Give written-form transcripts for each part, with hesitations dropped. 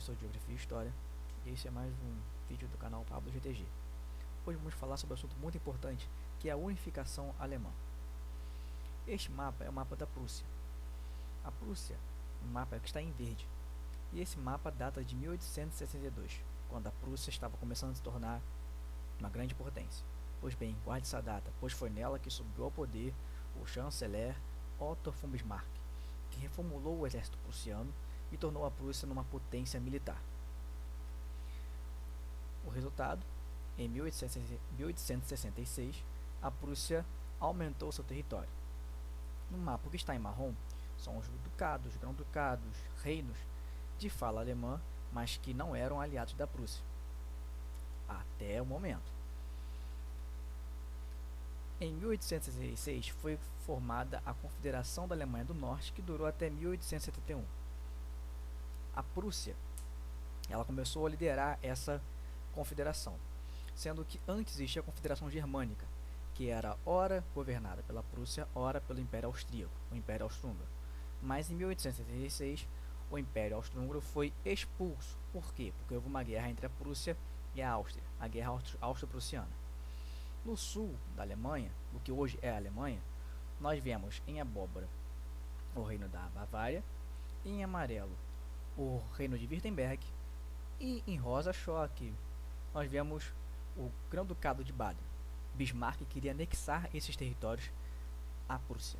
professor de Geografia e História, e esse é mais um vídeo do canal Pablo GTG. Hoje vamos falar sobre um assunto muito importante, que é a unificação alemã. Este mapa é o mapa da Prússia. A Prússia, um mapa que está em verde, e esse mapa data de 1862, quando a Prússia estava começando a se tornar uma grande potência. Pois bem, guarde essa data, pois foi nela que subiu ao poder o chanceler Otto von Bismarck, que reformulou o exército prussiano e tornou a Prússia numa potência militar. O resultado, em 1866, a Prússia aumentou seu território. No mapa, o que está em marrom são os ducados, grão-ducados, reinos de fala alemã, mas que não eram aliados da Prússia, até o momento. Em 1866 foi formada a Confederação da Alemanha do Norte, que durou até 1871. A Prússia, ela começou a liderar essa confederação, sendo que antes existia a Confederação Germânica, que era ora governada pela Prússia, ora pelo Império Austríaco, o Império Austro-Húngaro. Mas em 1876 o Império Austro-Húngaro foi expulso. Por quê? Porque houve uma guerra entre a Prússia e a Áustria, a Guerra Austro-Prussiana. No sul da Alemanha, o que hoje é a Alemanha, nós vemos em abóbora o reino da Bavária, em amarelo o reino de Württemberg e em rosa choque nós vemos o Grão-Ducado de Baden. Bismarck queria anexar esses territórios à Prússia.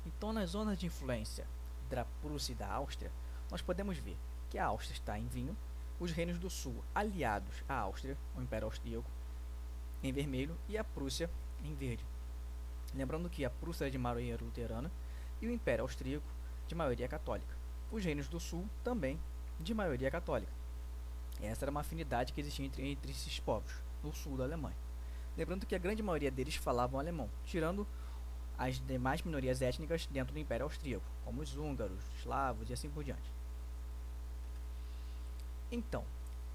Então, nas zonas de influência da Prússia e da Áustria, nós podemos ver que a Áustria está em vinho, os reinos do sul aliados à Áustria, o Império Austríaco, em vermelho, e a Prússia em verde. Lembrando que a Prússia é de maioria luterana e o Império Austríaco de maioria católica. Os reinos do sul também de maioria católica. Essa era uma afinidade que existia entre esses povos, no sul da Alemanha. Lembrando que a grande maioria deles falavam alemão, tirando as demais minorias étnicas dentro do Império Austríaco, como os húngaros, eslavos e assim por diante. Então,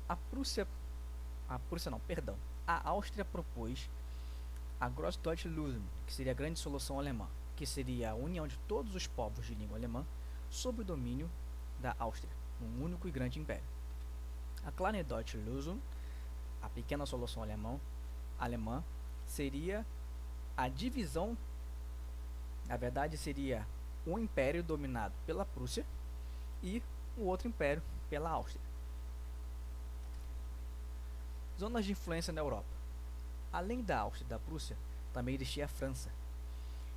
a Áustria propôs a Großdeutsche Lösung, que seria a grande solução alemã, que seria a união de todos os povos de língua alemã sob o domínio da Áustria, num único e grande império. A Kleine Deutsche Lösung, a pequena solução alemã, seria a divisão, na verdade seria um império dominado pela Prússia e o outro império pela Áustria. Zonas de influência na Europa. Além da Áustria e da Prússia, também existia a França.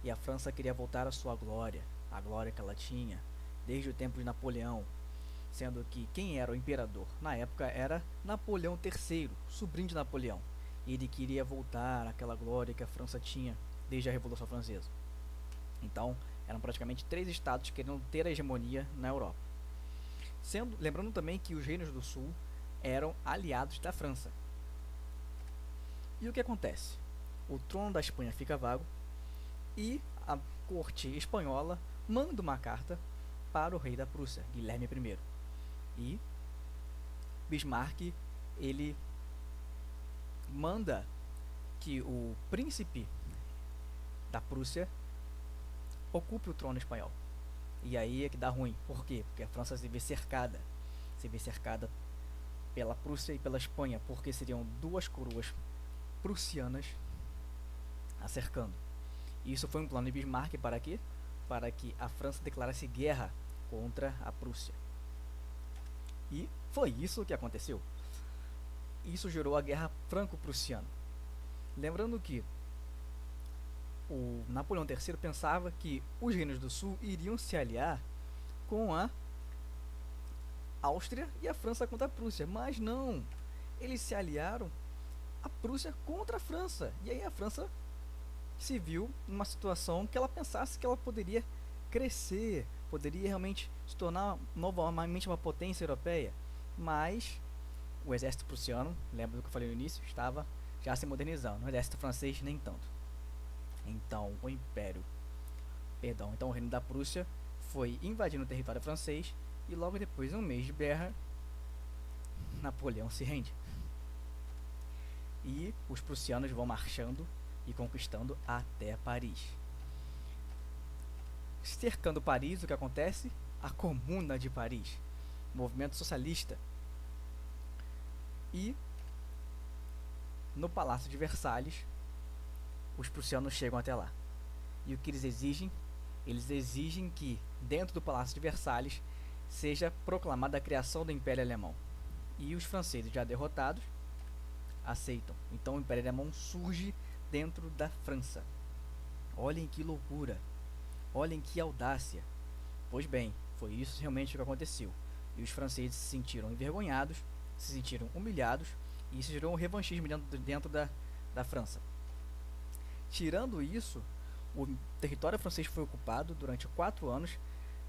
E a França queria voltar à sua glória, a glória que ela tinha desde o tempo de Napoleão, sendo que quem era o imperador na época era Napoleão III, sobrinho de Napoleão. E ele queria voltar àquela glória que a França tinha desde a Revolução Francesa. Então, eram praticamente 3 estados querendo ter a hegemonia na Europa. Lembrando também que os reinos do sul eram aliados da França. E o que acontece? O trono da Espanha fica vago e a corte espanhola manda uma carta para o rei da Prússia, Guilherme I. E Bismarck, ele manda que o príncipe da Prússia ocupe o trono espanhol. E aí é que dá ruim. Por quê? Porque a França se vê cercada pela Prússia e pela Espanha, porque seriam duas coroas prussianas a cercando. E isso foi um plano de Bismarck para quê? Para que a França declarasse guerra contra a Prússia. E foi isso que aconteceu. Isso gerou a Guerra Franco-Prussiana. Lembrando que o Napoleão III pensava que os reinos do sul iriam se aliar com a Áustria e a França contra a Prússia, mas não, eles se aliaram a Prússia contra a França, e aí a França se viu numa situação que ela pensasse que ela poderia crescer, poderia realmente se tornar novamente uma potência europeia, mas o exército prussiano, lembra do que eu falei no início, estava já se modernizando, o exército francês nem tanto. Então o reino da Prússia foi invadindo o território francês e logo depois, um mês de guerra, Napoleão se rende. E os prussianos vão marchando e conquistando até Paris. Cercando Paris, o que acontece? A Comuna de Paris. movimento socialista. E no Palácio de Versalhes, os prussianos chegam até lá. E o que eles exigem? Eles exigem que, dentro do Palácio de Versalhes, seja proclamada a criação do Império Alemão. E os franceses, já derrotados, aceitam. Então o Império Alemão surge dentro da França. Olhem que loucura! Olhem que audácia! Pois bem, foi isso realmente o que aconteceu. E os franceses se sentiram envergonhados, se sentiram humilhados, e isso gerou um revanchismo dentro da França. Tirando isso, o território francês foi ocupado durante 4 anos,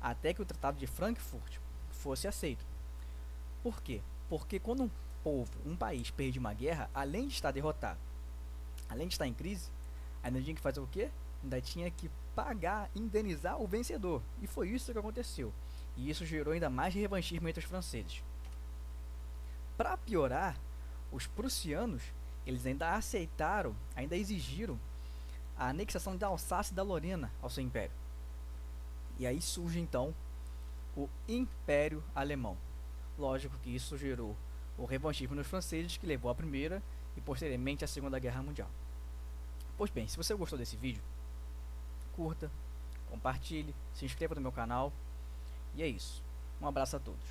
até que o Tratado de Frankfurt fosse aceito. Por quê? Porque quando um povo, um país perde uma guerra, além de estar derrotado, além de estar em crise, ainda tinha que fazer o quê? Ainda tinha que pagar, indenizar o vencedor. E foi isso que aconteceu. E isso gerou ainda mais revanchismo entre os franceses. Para piorar, os prussianos, eles ainda aceitaram, ainda exigiram a anexação da Alsácia e da Lorena ao seu império. E aí surge então o Império Alemão. Lógico que isso gerou o revanchismo nos franceses, que levou à Primeira e posteriormente à Segunda Guerra Mundial. Pois bem, se você gostou desse vídeo, curta, compartilhe, se inscreva no meu canal. E é isso. Um abraço a todos.